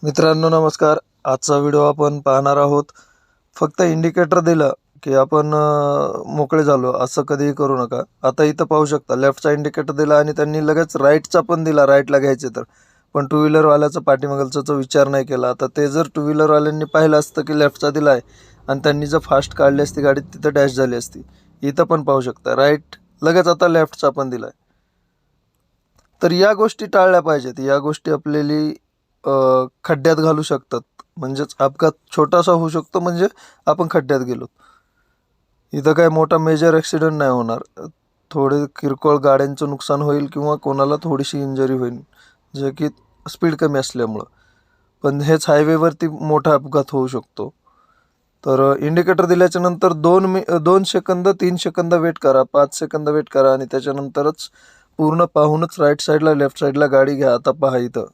मित्रांनो नमस्कार. आजचा व्हिडिओ आपण पाहणार आहोत. फक्त इंडिकेटर दिलं की आपण मोकळे झालो असं कधीही करू नका. आता इथं पाहू शकता लेफ्टचा इंडिकेटर दिला आणि त्यांनी लगेच राईटचा पण दिला, राईटला घ्यायचे तर. पण टू व्हीलरवाल्याचा पाठीमागचा विचार नाही केला. आता ते जर टू व्हीलरवाल्यांनी पाहिलं असतं की लेफ्टचा दिला आहे आणि त्यांनी जर फास्ट काढली असती गाडी तिथं डॅश झाली असती. इथं पण पाहू शकता राईट लगेच आता लेफ्टचा पण दिला आहे. तर या गोष्टी टाळल्या पाहिजेत. या गोष्टी खड्ड्यात घालू शकतात. म्हणजेच अपघात छोटासा होऊ शकतो म्हणजे आपण खड्ड्यात गेलो. इथं काय मोठा मेजर ॲक्सिडेंट नाही होणार. थोडे किरकोळ गाड्यांचं नुकसान होईल किंवा कोणाला थोडीशी इंजरी होईल, जे की स्पीड कमी असल्यामुळं. पण हेच हायवेवरती मोठा अपघात होऊ शकतो. तर इंडिकेटर दिल्याच्या नंतर 2 सेकंद 3 सेकंद वेट करा, 5 सेकंद वेट करा आणि त्याच्यानंतरच पूर्ण पाहूनच राईट साईडला लेफ्ट साईडला गाडी घ्या. आता पहा इथं